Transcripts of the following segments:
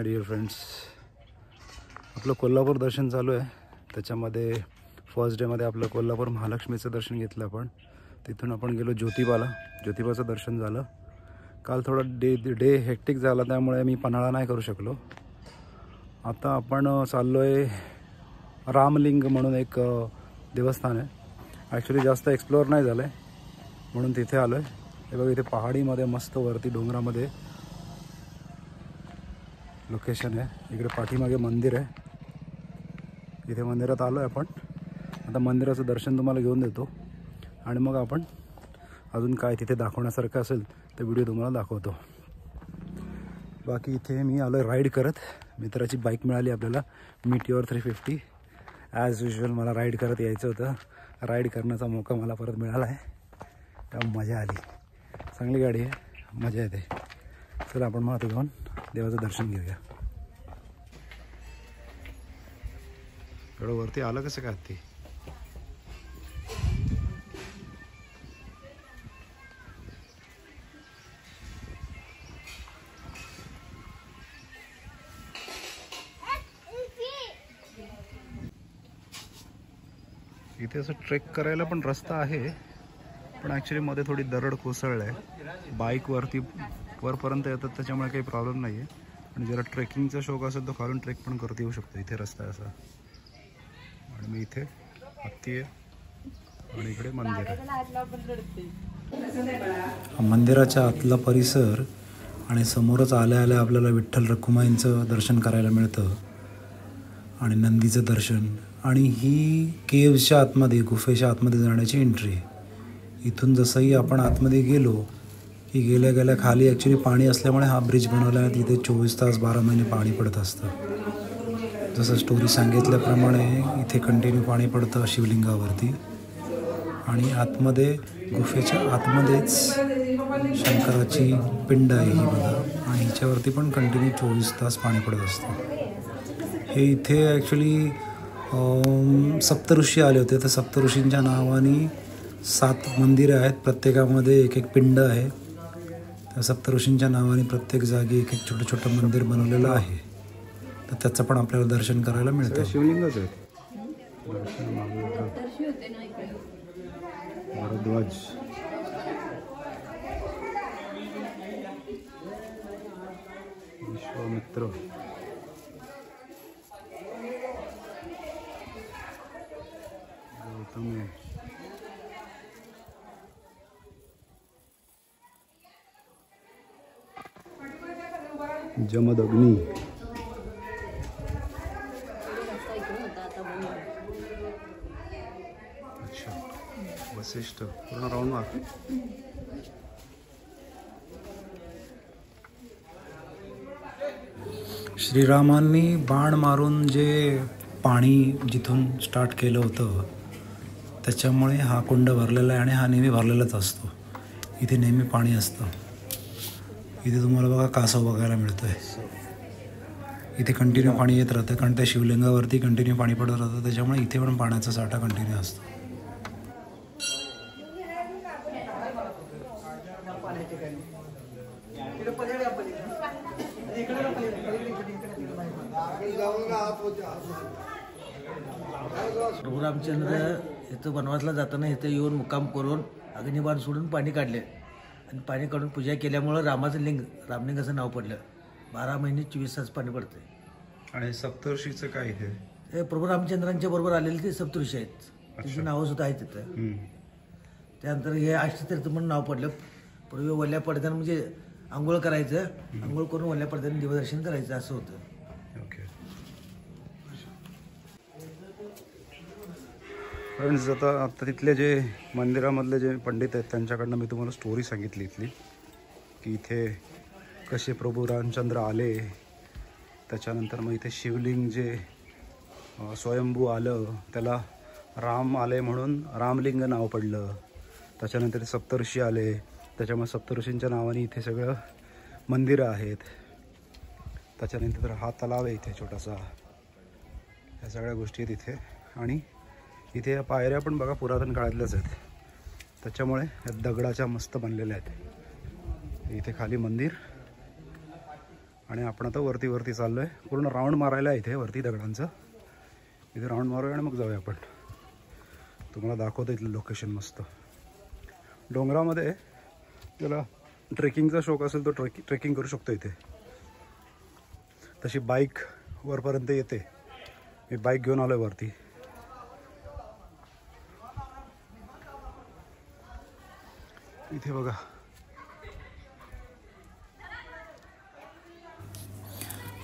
My dear friends. आपलं कोल्हापूर दर्शन चालू आहे. त्याच्यामध्ये फर्स्ट डेमध्ये आपलं कोल्हापूर महालक्ष्मीचं दर्शन घेतलं आपण. तिथून आपण गेलो ज्योतिबाचं दर्शन झालं. काल थोडा डे हेक्टिक झाला त्यामुळे मी पन्हाळा नाही करू शकलो. आता आपण चाललो आहे रामलिंग म्हणून एक देवस्थान आहे. ॲक्च्युली जास्त एक्सप्लोअर नाही झालं आहे म्हणून तिथे आलो आहे. हे बघा इथे पहाडीमध्ये मस्त वरती डोंगरामध्ये लोकेशन आहे. इकडे पाठीमागे मंदिर आहे. इथे मंदिरात आलो आहे आपण. आता मंदिराचं दर्शन तुम्हाला घेऊन देतो आणि मग आपण अजून काय तिथे दाखवण्यासारखं असेल तर व्हिडिओ तुम्हाला दाखवतो. बाकी इथे मी आलो आहे राईड करत. मित्राची बाईक मिळाली आपल्याला मीटिओर 350. ॲज युजल मला राईड करत यायचं होतं. राईड करण्याचा मौका मला परत मिळाला आहे. त्यामुळे मजा आली. चांगली गाडी आहे, मजा येते. चला आपण मग आता जाऊन देवाचं दर्शन घेऊया. एवढं वरती आलं कसं काय ते? इथे असं ट्रेक करायला पण रस्ता आहे पण ॲक्च्युली मध्ये थोडी दरड कोसळलं आहे. बाईक वरती वरपर्यंत येतात त्याच्यामुळे काही प्रॉब्लेम नाही आहे. आणि ज्याला ट्रेकिंगचा शौक असेल तो खालून ट्रेक पण करता येऊ शकतो. इथे रस्ता आहे असा. आणि मी इथे हत्ती आहे आणि इकडे मंदिर आहे. मंदिराच्या आतला परिसर आणि समोरच आल्या आल्या आपल्याला विठ्ठल रखुमाईंचं दर्शन करायला मिळतं आणि नंदीचं दर्शन. आणि ही केव्सच्या आतमध्ये गुफेच्या आतमध्ये जाण्याची एंट्री आहे. इथून जसंही आपण आतमध्ये गेलो की गेल्या गेल्या खाली ॲक्च्युली पाणी असल्यामुळे हा ब्रिज बनवला आहे. तिथे 24 तास 12 महिने पाणी पडत असतं. जसं स्टोरी सांगितल्याप्रमाणे इथे कंटिन्यू पाणी पडतं शिवलिंगावरती. आणि आतमध्ये गुफेच्या आतमध्येच शंकराची पिंड आहे ही बघा. आणि हिच्यावरती पण कंटिन्यू 24 तास पाणी पडत असतं. हे इथे ॲक्च्युली सप्तऋषी आले होते. तर सप्तऋषींच्या नावाने 7 मंदिरं आहेत. प्रत्येकामध्ये एक एक पिंड आहे. त्या सप्तऋषींच्या नावाने प्रत्येक जागी एक एक छोटं छोटं मंदिर बनवलेलं आहे. तर त्याचं पण आपल्याला दर्शन करायला मिळतं. शिवलिंगच आहे. भारद्वाज विश्वामित्र जमदग्नी अच्छा वसिष्ठ पूर्ण राऊंड मार. श्रीरामांनी बाण मारून जे पाणी जिथून स्टार्ट केलं होतं त्याच्यामुळे हा कुंड भरलेला आहे आणि हा नेहमी भरलेलाच असतो. इथे नेहमी पाणी असतं. इथे तुम्हाला बघा कासव बघायला मिळतं आहे. इथे कंटिन्यू पाणी येत राहतं कारण त्या शिवलिंगावरती कंटिन्यू पाणी पडत राहतं. त्याच्यामुळे इथे पण पाण्याचा साठा कंटिन्यू असतो. प्रभू रामचंद्र इथं वनवासला जाताना इथं येऊन मुक्काम करून अग्निबाण सोडून पाणी काढले आणि पाणी काढून पूजा केल्यामुळं रामाचं रामलिंग असं नाव पडलं. 12 महिने 24 तास पाणी पडते. आणि सप्तऋषीचं काय इथे? हे प्रभू रामचंद्रांच्या बरोबर आलेले ते सप्तऋषी आहेत. त्यांची नावं सुद्धा आहेत तिथं. त्यानंतर हे अष्टतीर्थ म्हणून नाव पडलं. पूर्वी वल्ल्या पडद्यानं म्हणजे आंघोळ करायचं. आंघोळ करून वल्ल्या पडद्यानं देवदर्शन करायचं असं होतं. ओके फ्रेंड्स, आता तिथले जे मंदिरामधले जे पंडित आहेत त्यांच्याकडनं मी तुम्हाला स्टोरी सांगितली इथली की इथे कसे प्रभू रामचंद्र आले. त्याच्यानंतर मग इथे शिवलिंग जे स्वयंभू आलं त्याला राम आले म्हणून रामलिंग नाव पडलं. त्याच्यानंतर सप्तऋषी आले त्याच्यामुळे सप्तऋषींच्या नावाने इथे सगळं मंदिरं आहेत. त्याच्यानंतर हा तलाव आहे इथे छोटासा. ह्या सगळ्या गोष्टी आहेत इथे. आणि इथे या पायऱ्या पण बघा पुरातन काळातल्याच आहेत. त्याच्यामुळे या दगडाच्या मस्त बनलेल्या आहेत. इथे खाली मंदिर आणि आपण आता वरती चाललो आहे. पूर्ण राऊंड मारायला आहे इथे वरती दगडांचं. इथे राऊंड मारूया आणि मग जाऊया आपण. तुम्हाला दाखवतो इथलं लोकेशन मस्त. डोंगरामध्ये त्याला ट्रेकिंगचा शौक असेल तो ट्रेकिंग करू शकतो इथे. तशी बाईक वरपर्यंत येते. मी बाईक घेऊन आलो आहे वरती. इथे बघा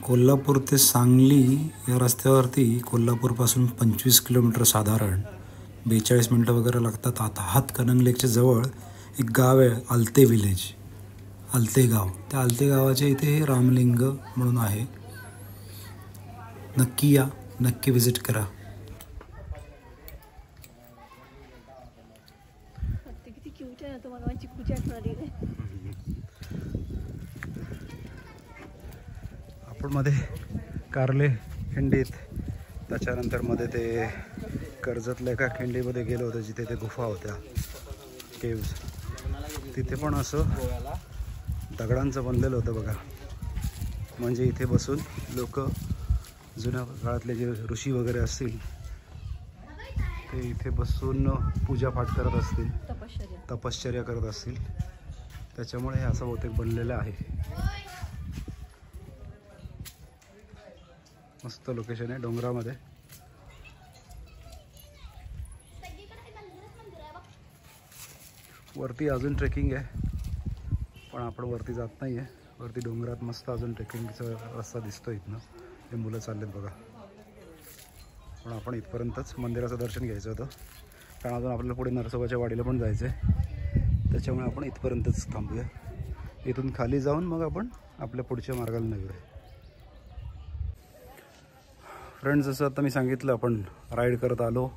कोल्हापूर ते सांगली या रस्त्यावरती कोल्हापूरपासून 25 किलोमीटर साधारण 42 मिनटं वगैरे लागतात. आता हातकणंगलेच्या जवळ एक गाव आहे आलते विलेज, आलते गाव. त्या आलते गावाच्या इथे रामलिंग म्हणून आहे. नक्की या, नक्की विजिट करा. किती क्यूट आहे ना, तुम्हाला माझी खूप आठवण आली. आपण मध्ये कारले खिंडीत, त्याच्यानंतर मध्ये ते कर्जतल्या एका खिंडीमध्ये गेलो होतो जिथे ते गुफा होत्या, केव्ज. तिथे पण असं दगडांचं बनलेलं होतं बघा. म्हणजे इथे बसून लोक जुन्या काळातले जे ऋषी वगैरे असतील ते इथे बसून पूजापाठ करत असतील, तपश्चर्या करत असतील. त्याच्यामुळे हे असं बहुतेक बनलेलं आहे. मस्त लोकेशन आहे डोंगरामध्ये. वरती अजून ट्रेकिंग आहे पण आपण वरती जात नाही आहे. वरती डोंगरात मस्त अजून ट्रेकिंगचा रस्ता दिसतो इथनं. हे मुलं चाललेत बघा. पण आपण इथपर्यंतच मंदिराचं दर्शन घ्यायचं होतं कारण अजून आपल्याला पुढे नरसोबाच्या वाडीला पण जायचं आहे. त्याच्यामुळे आपण इथपर्यंतच थांबूया. इथून खाली जाऊन मग आपण आपल्या पुढच्या मार्गाला निघूया. फ्रेंड्स, जसं आता मी सांगितलं आपण राईड करत आलो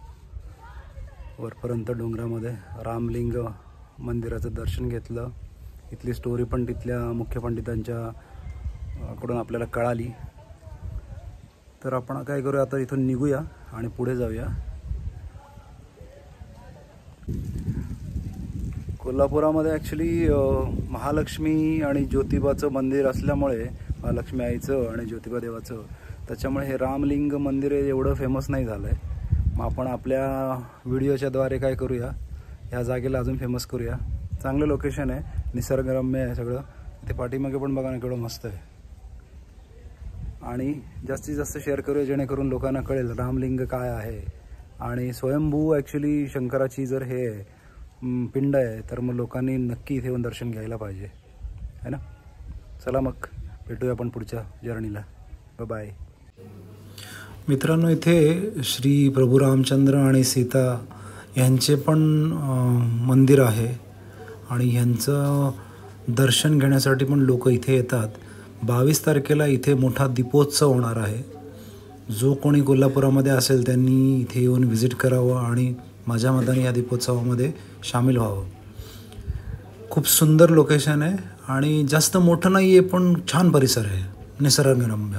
वरपर्यंत डोंगरामध्ये. रामलिंग मंदिराचं दर्शन घेतलं. इथली स्टोरी पण तिथल्या मुख्य पंडितांच्या कडून आपल्याला कळाली. तर आपण काय करूया आता, इथून निघूया आणि पुढे जाऊया. कोल्हापुरामध्ये ॲक्च्युली महालक्ष्मी आणि ज्योतिबाचं मंदिर असल्यामुळे, महालक्ष्मी आईचं आणि ज्योतिबा देवाचं, त्याच्यामुळे हे रामलिंग मंदिर एवढं फेमस नाही झालं आहे. मग आपण आपल्या व्हिडिओच्याद्वारे काय करूया, ह्या जागेला अजून फेमस करूया. चांगलं लोकेशन आहे, निसर्गरम्य आहे सगळं. इथे पाठीमागे पण बघा ना केवढं मस्त आहे. आणि जास्तीत जास्त शेअर करूया जेणेकरून लोकांना कळेल रामलिंग काय आहे. आणि स्वयंभू ॲक्च्युली शंकराची जर हे पिंड आहे तर मग लोकांनी नक्की इथे येऊन दर्शन घ्यायला पाहिजे, है ना. चला मग भेटूया आपण पुढच्या जर्नीला. बाय. मित्रांनो, इथे श्री प्रभू रामचंद्र आणि सीता यांचे पण मंदिर आहे आणि ह्यांचं दर्शन घेण्यासाठी पण लोक इथे येतात. 22 तारखेला इथे मोठा दीपोत्सव होणार आहे. जो कोणी कोल्हापुरामध्ये असेल त्यांनी इथे येऊन व्हिजिट करावं आणि माझ्या मताने या दीपोत्सवामध्ये सामील व्हावं. खूप सुंदर लोकेशन आहे आणि जास्त मोठं नाही आहे पण छान परिसर आहे, निसर्गरम्य.